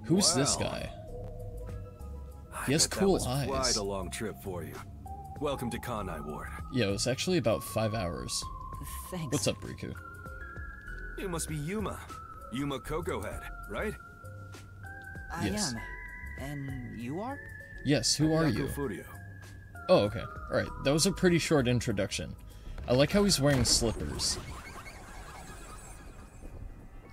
Who's this guy? He has cool eyes. That was quite a long trip for you. Welcome to Kanai Ward. Yeah, it was actually about 5 hours. Thanks. What's up, Riku? You must be Yuma. Yuma Cocoa Head, right? I Yes. am. And you are? Yes, who are you? Furio. Oh, okay. Alright, that was a pretty short introduction. I like how he's wearing slippers.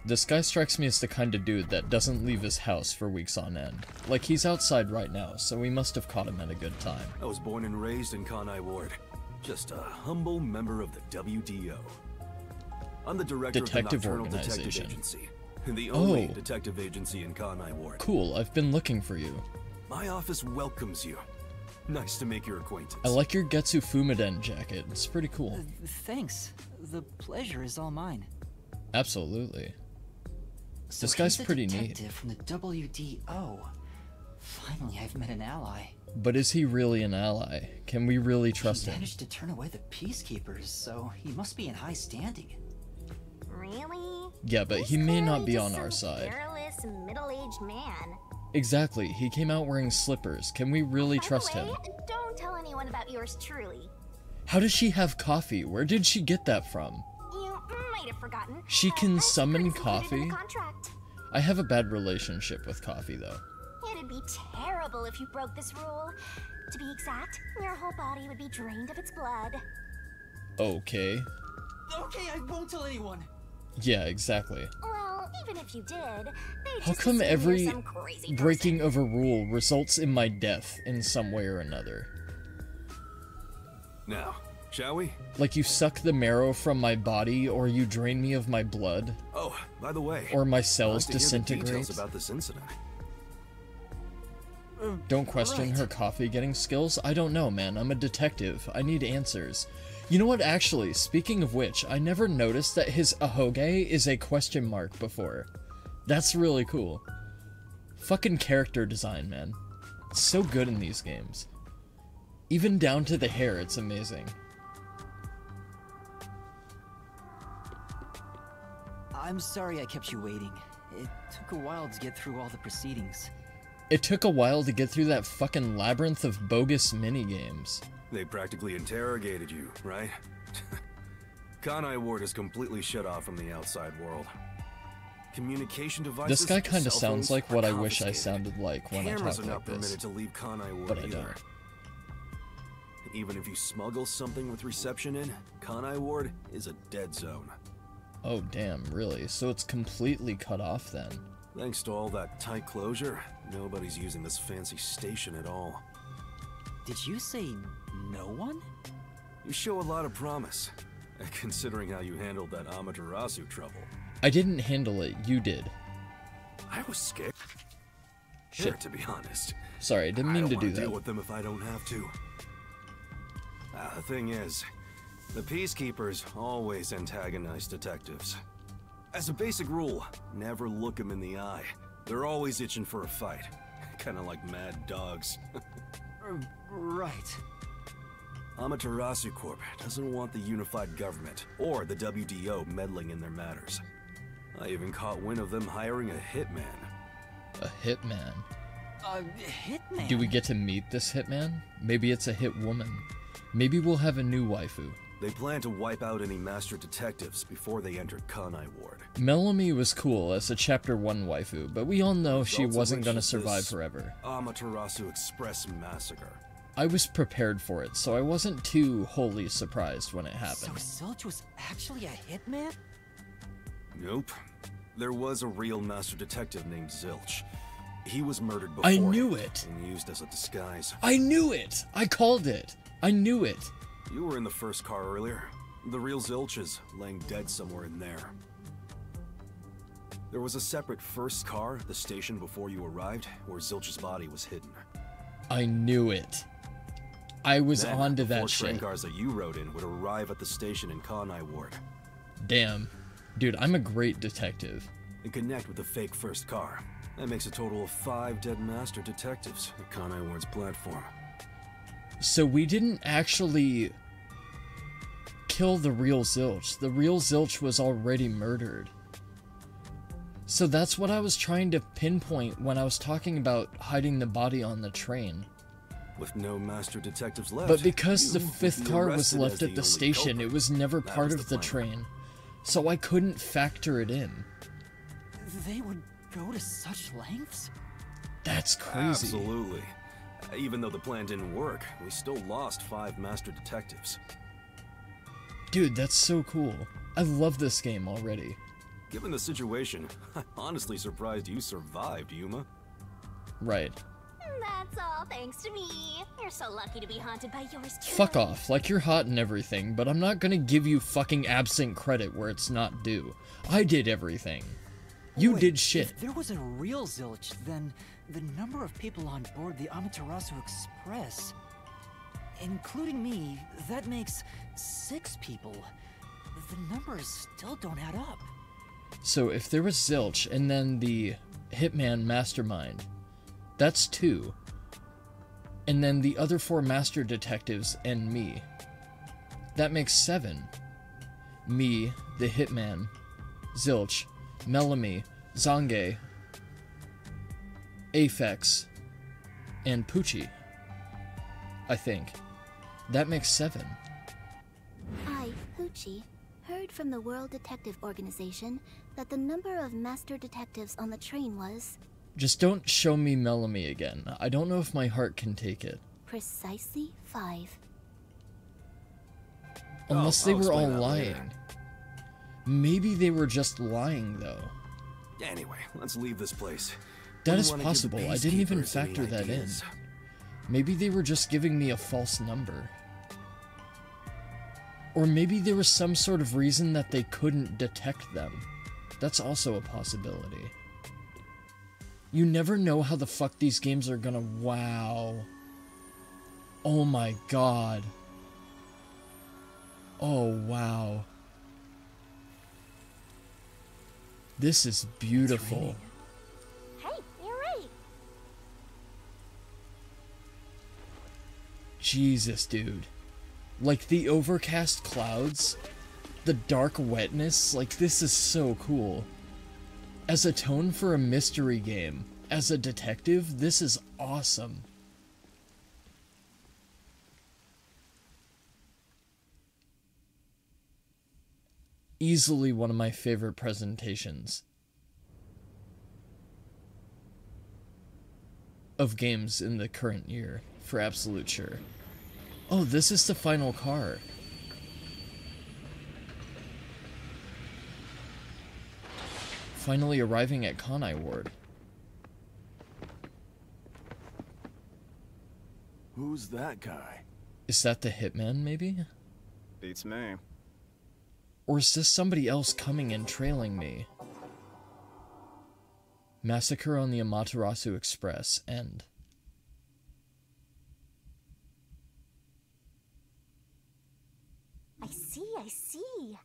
This guy strikes me as the kind of dude that doesn't leave his house for weeks on end. Like, he's outside right now, so we must have caught him at a good time. I was born and raised in Kanai Ward. Just a humble member of the WDO. I'm the director Detective of the Nocturnal Detective Organization. Agency, the only Oh. detective agency in Kanai Ward. Cool, I've been looking for you. My office welcomes you. Nice to make your acquaintance. I like your Getsu Fumiden jacket, it's pretty cool. Thanks. The pleasure is all mine. Absolutely. So This guy's he's a pretty neat. detective from the WDO. Finally, I've met an ally. But is he really an ally? Can we really trust He him? managed to turn away the peacekeepers, so he must be in high standing. Really? Yeah, but he may not be on our side. Careless, middle-aged man. Exactly, he came out wearing slippers. Can we really trust By the him? way, don't tell anyone about yours truly. How does she have coffee? Where did she get that from? You might have forgotten. She can That's summon included in coffee? the contract. I have a bad relationship with coffee, though. It'd be terrible if you broke this rule. To be exact, your whole body would be drained of its blood. Okay. Okay, I won't tell anyone. Yeah, exactly. Well, even if you did, they'd How just come assume every you're some crazy breaking person. of a rule results in my death in some way or another? Now, shall we? Like you suck the marrow from my body, or you drain me of my blood, Oh, by the way. or my I'd cells like to hear the disintegrate? details about this incident. Don't question Right. her coffee getting skills. I don't know, man. I'm a detective. I need answers. You know what, actually, speaking of which, I never noticed that his ahoge is a question mark before. That's really cool. Fucking character design, man. It's so good in these games. Even down to the hair, it's amazing. I'm sorry I kept you waiting. It took a while to get through all the proceedings. It took a while to get through that fucking labyrinth of bogus minigames. They practically interrogated you, right? Kanai Ward is completely shut off from the outside world. Communication devices. This guy kind of cell sounds phones like are what I wish I confiscated. sounded like when Cameras I are talk not like this. permitted to leave Kanai Ward But I either. don't. Even if you smuggle something with reception in, Kanai Ward is a dead zone. Oh damn, really? So it's completely cut off then? Thanks to all that tight closure, nobody's using this fancy station at all. Did you say no one? You show a lot of promise, considering how you handled that Amaterasu trouble. I didn't handle it, you did. I was scared. Shit. To be honest. Sorry, I didn't mean I to don't do wanna deal that. with them if I don't have to. The thing is, the peacekeepers always antagonize detectives. As a basic rule, never look them in the eye. They're always itching for a fight. Kinda like mad dogs. Right. Amaterasu Corp doesn't want the unified government or the WDO meddling in their matters. I even caught wind of them hiring a hitman. A hitman. Hitman? Do we get to meet this hitman? Maybe it's a hit woman. Maybe we'll have a new waifu. They plan to wipe out any master detectives before they entered Kanai Ward. Melanie was cool as a Chapter 1 waifu, but we all know she Results of wasn't which gonna is survive this forever. Amaterasu Express massacre. I was prepared for it, so I wasn't too wholly surprised when it So happened. Zilch was actually a hitman? Nope. There was a real master detective named Zilch. He was murdered before I knew it! and used as a disguise. I knew it! I called it! I knew it! You were in the first car earlier. The real Zilch is laying dead somewhere in there. There was a separate first car at the station before you arrived, where Zilch's body was hidden. I knew it. I was Then, onto the that 4 train shit. cars that you rode in would arrive at the station in Kanai Ward Damn. Dude, I'm a great detective. and connect with the fake first car. That makes a total of 5 dead master detectives at Kanai Ward's platform. So we didn't actually kill the real Zilch. The real Zilch was already murdered. So that's what I was trying to pinpoint when I was talking about hiding the body on the train. With no master detectives left, But because the you fifth would be car was arrested left as at the only station, culprit. it was never That part was of the plan. train. So I couldn't factor it in. They would go to such lengths? That's crazy. Absolutely. Even though the plan didn't work, we still lost 5 master detectives. Dude, that's so cool. I love this game already. Given the situation, I'm honestly surprised you survived, Yuma. Right. That's all thanks to me. You're so lucky to be haunted by yours truly. Fuck off. Like, you're hot and everything, but I'm not gonna give you fucking absent credit where it's not due. I did everything. You Wait, did shit. If there was a real zilch, then the number of people on board the Amaterasu Express, including me, that makes 6 people. The numbers still don't add up. So if there was zilch and then the hitman mastermind, that's 2. And then the other 4 master detectives and me, that makes 7. Me, the hitman, zilch, Melamy, Zange, Aphex, and Poochie. I think. That makes 7. I, Poochie, heard from the World Detective Organization that the number of master detectives on the train was Just don't show me Melamy again. I don't know if my heart can take it. precisely 5. Unless they I'll were all explain that later. lying. Maybe they were just lying, though. Anyway, let's leave this place. That Wouldn't is wanna give possible. the I didn't even peacekeepers any factor that in. ideas. Maybe they were just giving me a false number. Or maybe there was some sort of reason that they couldn't detect them. That's also a possibility. You never know how the fuck these games are gonna... Wow. Oh my god. Oh, wow. This is beautiful. Hey, you're right. Jesus, dude. Like, the overcast clouds, the dark wetness, like, this is so cool. As a tone for a mystery game, as a detective, this is awesome. Easily one of my favorite presentations of games in the current year, for absolute sure. Oh, this is the final car. Finally arriving at Kanai Ward. Who's that guy? Is that the hitman, maybe? Beats me. Or is this somebody else coming and trailing me? Massacre on the Amaterasu Express, end. I see.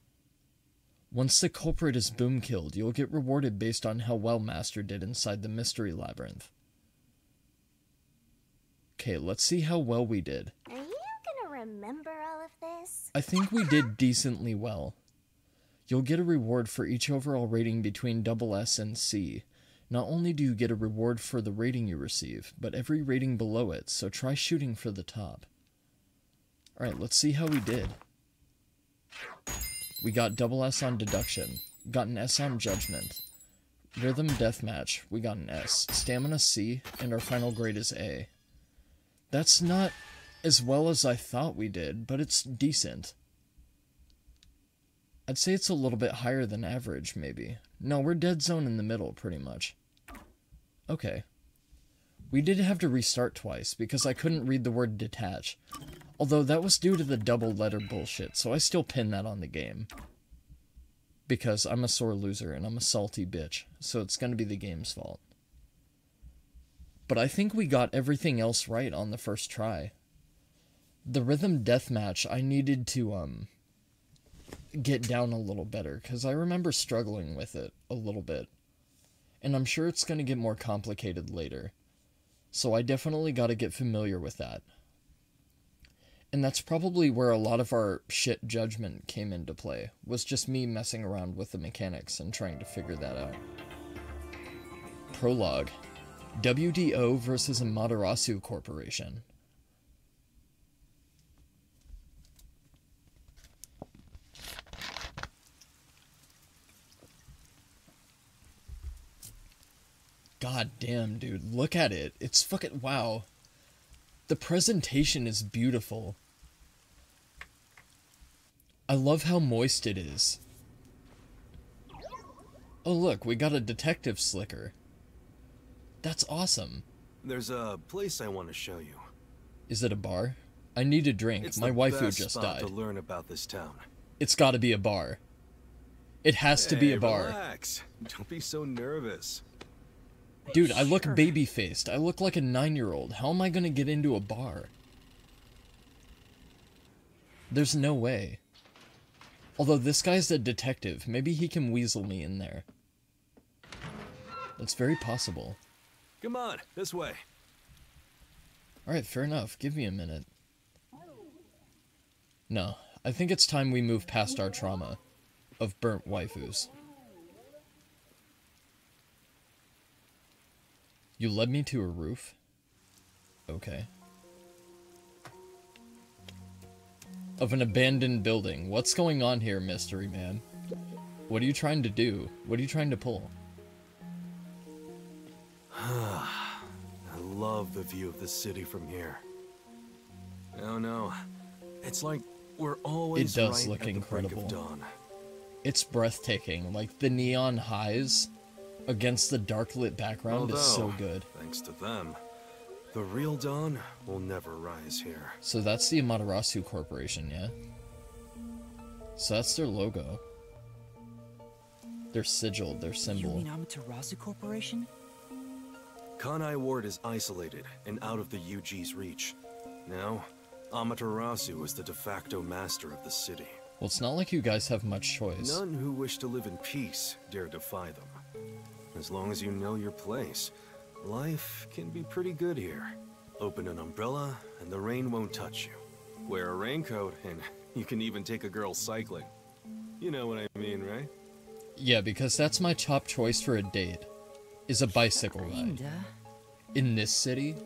Once the culprit is boom killed, you'll get rewarded based on how well Master did inside the mystery labyrinth. Okay, let's see how well we did. Are you gonna remember all of this? I think we did decently well. You'll get a reward for each overall rating between SS and C. Not only do you get a reward for the rating you receive, but every rating below it, so try shooting for the top. Alright, let's see how we did. We got SS on deduction, got an S on judgment. Rhythm deathmatch, we got an S. Stamina C, and our final grade is A. That's not as well as I thought we did, but it's decent. I'd say it's a little bit higher than average, maybe. No, we're dead zone in the middle, pretty much. Okay. We did have to restart twice, because I couldn't read the word detach. Although that was due to the double letter bullshit, so I still pin that on the game. Because I'm a sore loser, and I'm a salty bitch, so it's gonna be the game's fault. But I think we got everything else right on the first try. The rhythm deathmatch, I needed to, get down a little better, because I remember struggling with it a little bit. And I'm sure it's going to get more complicated later. So I definitely got to get familiar with that. And that's probably where a lot of our shit judgment came into play, was just me messing around with the mechanics and trying to figure that out. prologue. WDO versus Amaterasu Corporation. God damn, dude. Look at it. It's fucking... Wow. The presentation is beautiful. I love how moist it is. Oh, look. We got a detective slicker. That's awesome. There's a place I want to show you. Is it a bar? I need a drink. It's My the waifu best just spot died. to learn about this town. It's gotta be a bar. It has to be a bar. Relax. Don't be so nervous. Dude, I look baby-faced. I look like a 9-year-old. How am I gonna get into a bar? There's no way. Although this guy's a detective. Maybe he can weasel me in there. That's very possible. Come on, this way. Alright, fair enough. Give me a minute. No, I think it's time we move past our trauma of burnt waifus. You led me to a roof? Okay. Of an abandoned building. What's going on here, mystery man? What are you trying to do? What are you trying to pull? I love the view of the city from here. Oh no, it's like we're always It does right look at the incredible. brink of dawn. It's breathtaking. Like, the neon highs against the dark lit background is so Although, good. Thanks to them, the real dawn will never rise here. So that's the Amaterasu Corporation, yeah? So that's their logo. Their sigil, their You symbol. mean Amaterasu Corporation? Kanai Ward is isolated and out of the UG's reach. Now, Amaterasu is the de facto master of the city. Well, it's not like you guys have much choice. None who wish to live in peace dare defy them. As long as you know your place, life can be pretty good here. Open an umbrella and the rain won't touch you. Wear a raincoat and you can even take a girl cycling. You know what I mean, right? Yeah, because that's my top choice for a date. Is a bicycle ride. Kinda. In this city?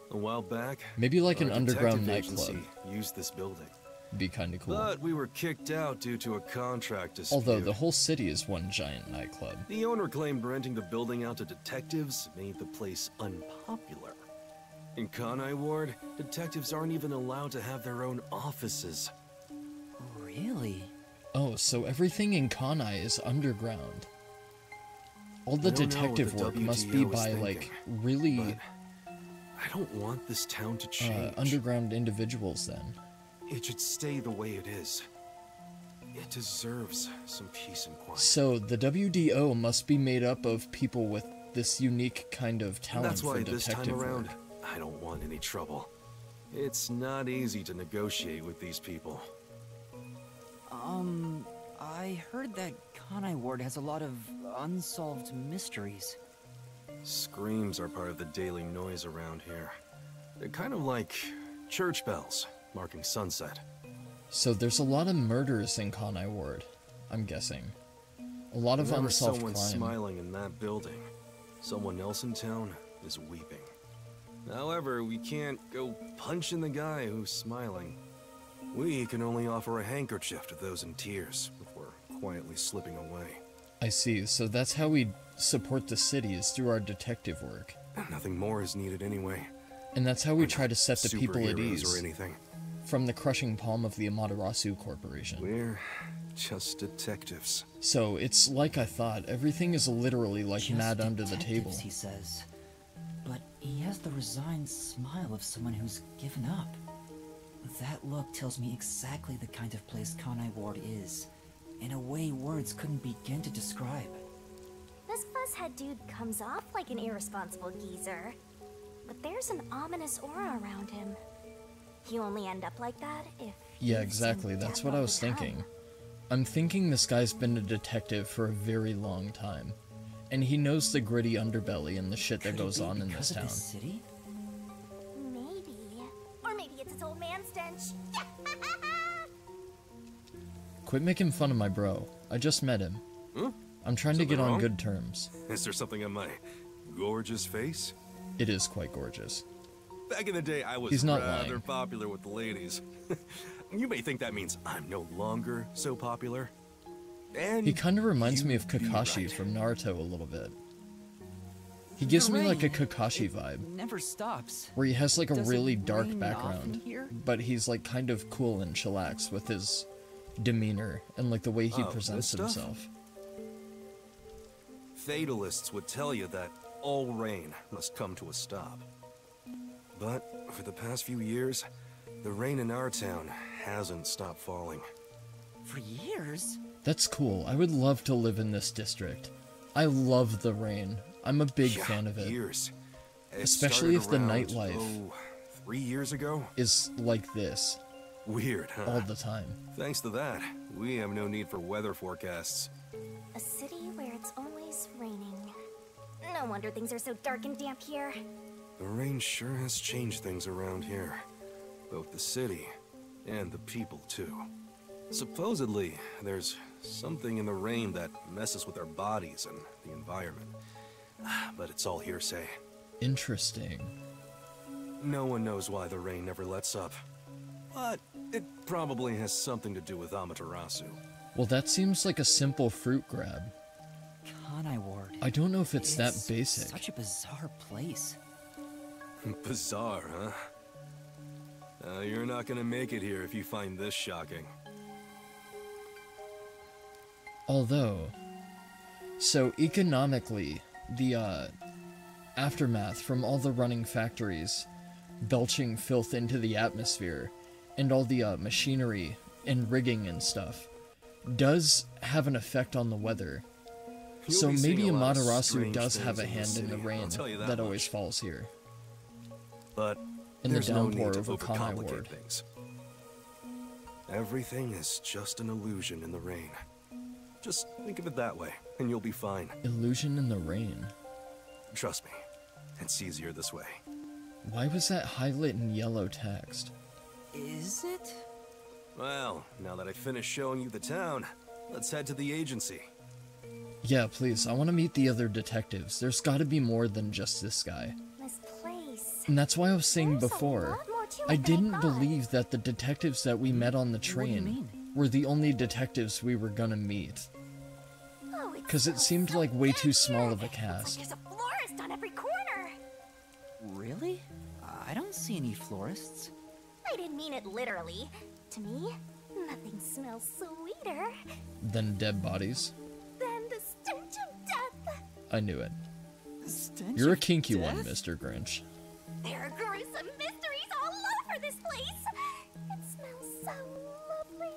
A while back, Maybe like an our underground detective nightclub. agency used this building. Be kinda cool. But we were kicked out due to a contract dispute. Although the whole city is one giant nightclub. The owner claimed renting the building out to detectives made the place unpopular. In Kanai Ward, detectives aren't even allowed to have their own offices. Really? Oh, so everything in Kanai is underground. All the I don't know what detective the work must WTO be is by, thinking, like, really but I don't want this town to change. underground individuals then. It should stay the way it is. It deserves some peace and quiet. So the WDO must be made up of people with this unique kind of talent That's why for this detective time around, work. I don't want any trouble. It's not easy to negotiate with these people. I heard that Kanai Ward has a lot of unsolved mysteries. Screams are part of the daily noise around here. They're kind of like church bells marking sunset. So there's a lot of murders in Kanai Ward, I'm guessing. A lot of Whenever unsolved someone's crime. smiling in that building, someone else in town is weeping. However, we can't go punching the guy who's smiling. We can only offer a handkerchief to those in tears before quietly slipping away. I see, so that's how we support the city, is through our detective work. Nothing more is needed anyway. And that's how we try to set the people at Superheroes ease or anything. from the crushing palm of the Amaterasu Corporation. We're just detectives. So it's like I thought, everything is literally like Just mad under the table. detectives, he says. But he has the resigned smile of someone who's given up. That look tells me exactly the kind of place Kanai Ward is, in a way words couldn't begin to describe. This fuzzhead dude comes off like an irresponsible geezer, but there's an ominous aura around him. You only end up like that if Yeah, you've exactly, seen that's death what I all was the time. thinking. I'm thinking this guy's been a detective for a very long time. And he knows the gritty underbelly and the shit that Could it goes be on in because this of town. city? Maybe. Or maybe it's its old man stench. Quit making fun of my bro. I just met him. Hmm? I'm trying to Something get on wrong? good terms. Is there something on my gorgeous face? It is quite gorgeous. Back in the day, I was He's not rather lying. popular with the ladies. You may think that means I'm no longer so popular. And He kind of reminds me of you'd be Kakashi right. from Naruto a little bit. He gives me like a rain, Kakashi it vibe, never stops. where he has like a Does it really dark rain background, often here? but he's like kind of cool and chillax with his demeanor and like the way he Oh, presents this stuff? himself. Fatalists would tell you that all rain must come to a stop. But for the past few years, the rain in our town hasn't stopped falling. For years? That's cool. I would love to live in this district. I love the rain. I'm a big Yeah, fan of it. Years. It Especially started if the around, nightlife 3 years ago? Is like this Weird, huh? all the time. Thanks to that, we have no need for weather forecasts. A city where it's always raining. No wonder things are so dark and damp here. The rain sure has changed things around here. Both the city and the people, too. Supposedly, there's something in the rain that messes with our bodies and the environment. But it's all hearsay. Interesting. No one knows why the rain never lets up. But it probably has something to do with Amaterasu. Well, that seems like a simple fruit grab. Kanai Ward. I don't know if it's that It's basic. Such a bizarre place. Bizarre, huh? You're not gonna make it here if you find this shocking. Although, so economically, the aftermath from all the running factories belching filth into the atmosphere and all the machinery and rigging and stuff does have an effect on the weather. You'll So be seeing maybe a lot of Amaterasu strange does things have a in hand this in the city, rain I'll tell you that always much. falls here. But In the there's no downpour need to over Kanai overcomplicate Ward. things. Everything is just an illusion in the rain. Just think of it that way, and you'll be fine. Illusion in the rain. Trust me, it's easier this way. Why was that highlight in yellow text? Is it? Well, now that I finished showing you the town, let's head to the agency. Yeah, please, I want to meet the other detectives. There's gotta be more than just this guy. This place. And that's why I was saying There's a before, lot more to it I than I didn't thought. believe that the detectives that we met on the do you train mean? were the only detectives we were gonna meet. Oh, it 'Cause it smells seemed so like way too good small here. of a It's cast. like there's a florist on every corner. Really? I don't see any florists. I didn't mean it literally. To me, nothing smells sweeter Then dead bodies. than the stench of death. I knew it. Stench You're a of kinky one, death? Mr. Grinch. There are gruesome mysteries all over this place. It smells so lovely.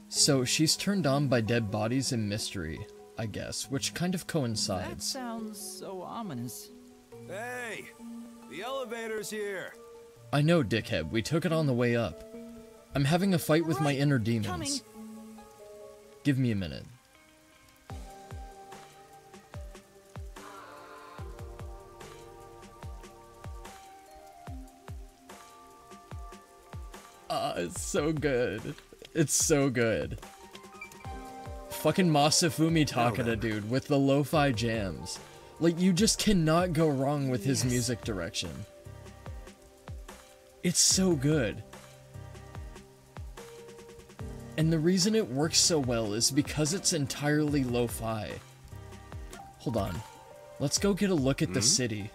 So she's turned on by dead bodies and mystery, I guess, which kind of That coincides. sounds so ominous. Hey, the elevator's here. I know, dickhead, we took it on the way up. I'm having a fight with my Right, inner demons. coming. Give me a minute. It's so good. It's so good. Fucking Masafumi Takada, then. dude, with the lo-fi jams. Like, you just cannot go wrong with his Yes. music direction. It's so good. And the reason it works so well is because it's entirely lo-fi. Hold on. Let's go get a look at the city.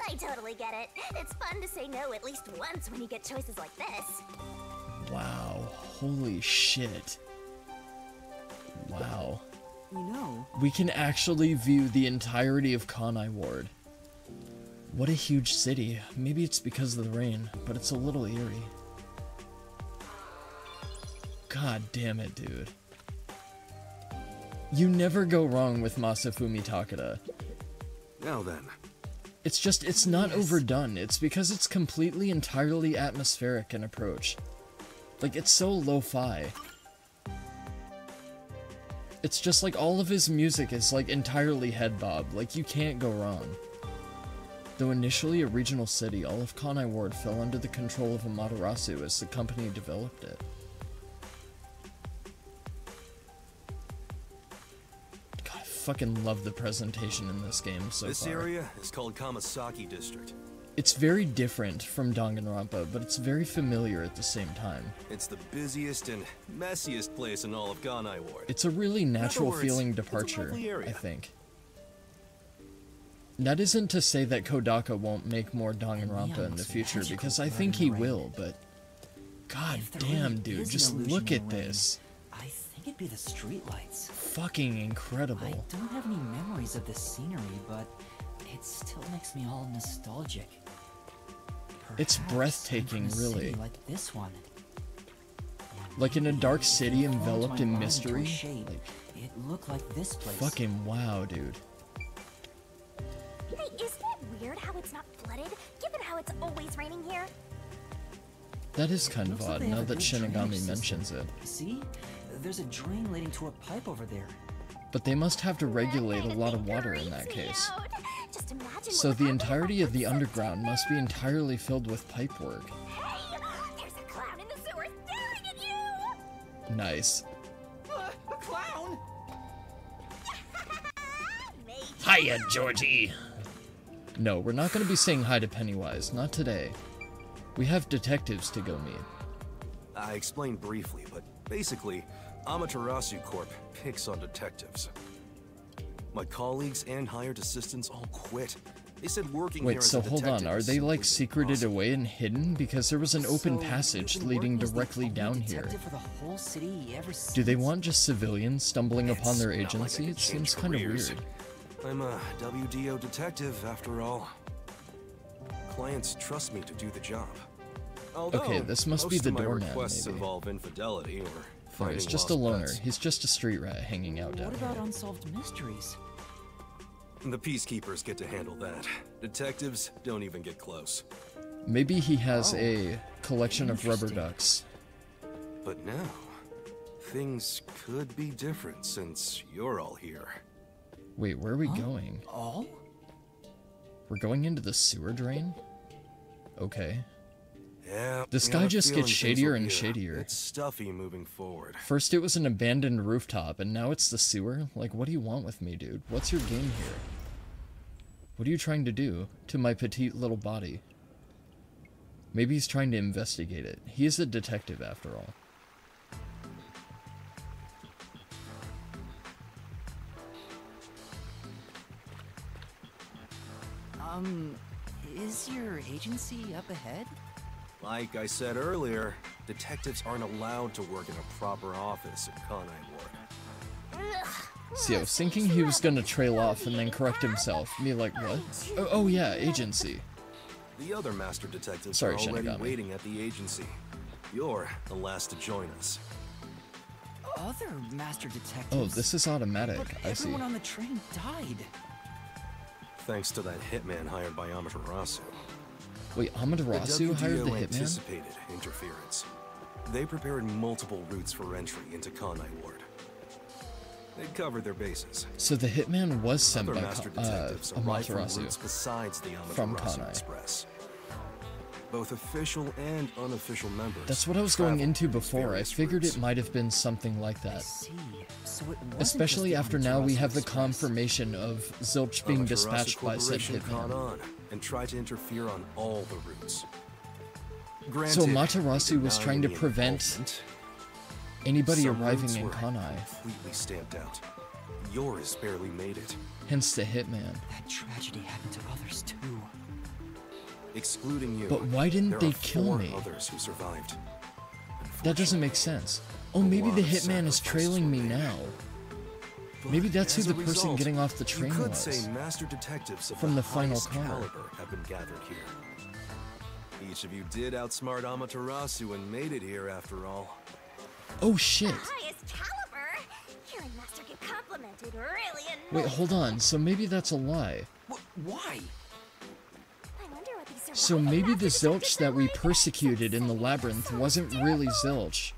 I totally get it. It's fun to say no at least once when you get choices like this. Wow. Holy shit. Wow. You know, We can actually view the entirety of Kanai Ward. What a huge city. Maybe it's because of the rain, but it's a little eerie. God damn it, dude. You never go wrong with Masafumi Takada. Now then, It's just, it's not overdone. It's because it's completely, entirely atmospheric in approach. Like, it's so lo-fi. It's just like all of his music is like entirely head bob. Like, you can't go wrong. Though initially a regional city, all of Kanai Ward fell under the control of Amaterasu as the company developed it. God, fucking love the presentation in this game so This far. area is called Kamasaki District. It's very different from Danganronpa, but it's very familiar at the same time. It's the busiest and messiest place in all of Kanai Ward. It's a really natural words, feeling it's a departure, lovely area. I think. That isn't to say that Kodaka won't make more Danganronpa in the future, because I think he will, but... God If there damn, really dude, is an just illusion look in at the rain, this. I think it'd be the streetlights. Fucking I incredible. don't have any memories of this scenery, but it still makes me all nostalgic. It's Perhaps breathtaking, I'm from a city really. like this one. Like in a dark city Formed enveloped my in mind into a mystery. shape. Like, It looked like this place. fucking wow, dude. Hey, isn't it weird how it's not flooded, given how it's always raining here? That is kind of Looks like odd, they have now a that good drainage Shinigami system. mentions it. See? There's a drain leading to a pipe over there. But they must have to regulate a lot of That water in freaks that me case. out. Just imagine what So would the happen if entirety I of the put underground must be entirely filled with pipework. Hey, there's a clown in the sewer staring at you! Nice. A clown? Hiya, Georgie! No, we're not going to be saying hi to Pennywise, not today. We have detectives to go meet. I explained briefly, but basically, Amaterasu Corp picks on detectives. My colleagues and hired assistants all quit. They said working here Wait, as so a hold detective on, are is they like simply secreted impossible. away and hidden? Because there was an open So, passage you've been leading working as the directly only down here. detective for the whole city ever Do they since? want just civilians stumbling upon their It's not like I agency? could It seems change kind of careers. weird. I'm a WDO detective, after all. Clients trust me to do the job. Although, Okay, this must be most the of my doorman, requests maybe. involve infidelity or No, finding he's just a lost loner. pets. He's just a street rat hanging out down What about here. unsolved mysteries? The peacekeepers get to handle that. Detectives don't even get close. Maybe he has Oh, a collection of rubber interesting. ducks. But now, things could be different since you're all here. Wait, where are we going? All? We're going into the sewer drain? Okay. Yeah, This I guy got a just feeling gets things shadier will and be shadier. It's stuffy moving forward. First it was an abandoned rooftop, and now it's the sewer? Like, what do you want with me, dude? What's your game here? What are you trying to do to my petite little body? Maybe he's trying to investigate it. He is a detective, after all. Is your agency up ahead? Like I said earlier, detectives aren't allowed to work in a proper office in Kanai Ward. See, I was thinking he was gonna trail off and then correct himself. Me like, what? Oh yeah, agency. The other master detectives Sorry, are already Shinigami. waiting at the agency. You're the last to join us. Other master detectives. Oh, this is automatic. But I see. everyone on the train died. Thanks to that hitman hired by Amaterasu. Wait, The Amaterasu hired the WDO hitman? anticipated interference. They prepared multiple routes for entry into Kanai Ward. They covered their bases. So the hitman was sent Other by master detectives arrived from Amaterasu. routes besides the From Amaterasu Kanai. Express. Both official and unofficial members. That's what I was going traveled into these before. I various figured routes. it might have been something like I that. see. So it wasn't Especially just the after now we Amaterasu have the Express. confirmation of Zilch being Amaterasu dispatched by said Corporation caught hitman. on and tried to interfere on all the routes. So Granted, Amaterasu was denying trying to the prevent involvement, anybody some arriving routes in were Kanai, completely stamped out. Yours barely made it, hence the hitman. That tragedy happened to others too. excluding you. But why didn't there they are kill 4 me? others who survived. That doesn't make sense. Oh, maybe the lot of hitman is sacrifices trailing were me made. now. But Maybe that's who as the a person result, getting off the train you could was. say master detectives of From the final highest car. caliber have been gathered here. Each of you did outsmart Amaterasu and made it here after all. Oh shit. Highest caliber? Hearing Master get complimented really annoys Wait, hold on. So maybe that's a lie. Why? I wonder what these So surviving maybe the master Zilch detectives that are we like. persecuted in the labyrinth wasn't really Zilch.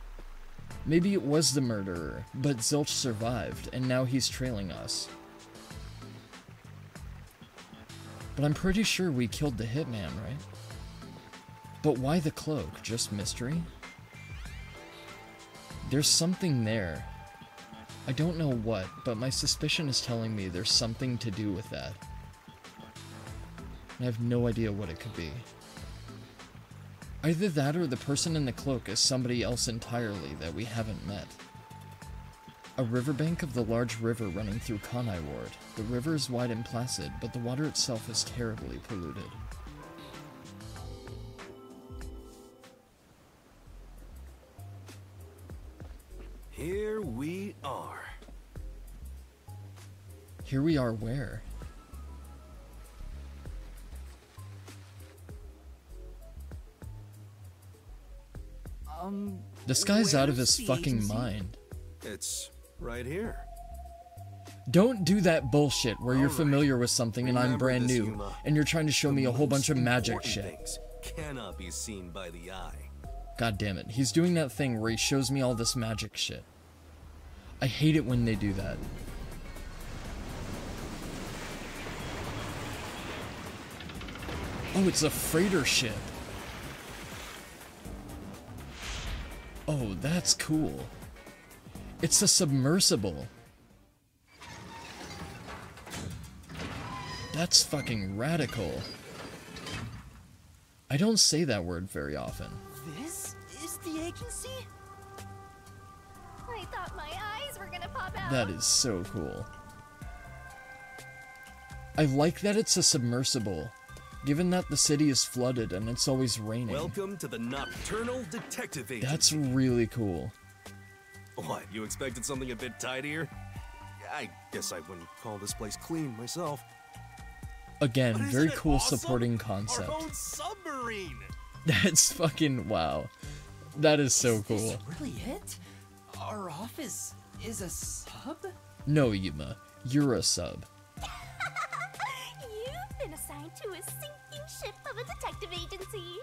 Maybe it was the murderer, but Zilch survived, and now he's trailing us. But I'm pretty sure we killed the hitman, right? But why the cloak? Just mystery? There's something there. I don't know what, but my suspicion is telling me there's something to do with that. I have no idea what it could be. Either that or the person in the cloak is somebody else entirely that we haven't met. A riverbank of the large river running through Kanai Ward. The river is wide and placid, but the water itself is terribly polluted. Here we are. Here we are where? This guy's out of his fucking mind. It's right here. Don't do that bullshit where you're Alright. familiar with something and I'm Remember brand this, new, Yuma. and you're trying to show me a whole bunch of The magic most shit. important things cannot be seen by the eye. God damn it, he's doing that thing where he shows me all this magic shit. I hate it when they do that. Oh, it's a freighter ship. Oh, that's cool. It's a submersible. That's fucking radical. I don't say that word very often. This is the agency? I thought my eyes were gonna pop out. That is so cool. I like that it's a submersible, given that the city is flooded and it's always raining. Welcome to the Nocturnal Detective Agency. That's really cool. What, you expected something a bit tidier? I guess I wouldn't call this place clean myself. Again, But isn't very it cool awesome? supporting concept. Our own submarine! That's fucking wow. That is so Is cool. this really it? Our office is a sub? No, Yuma, you're a sub. You've been assigned to a sinking ship of a detective agency.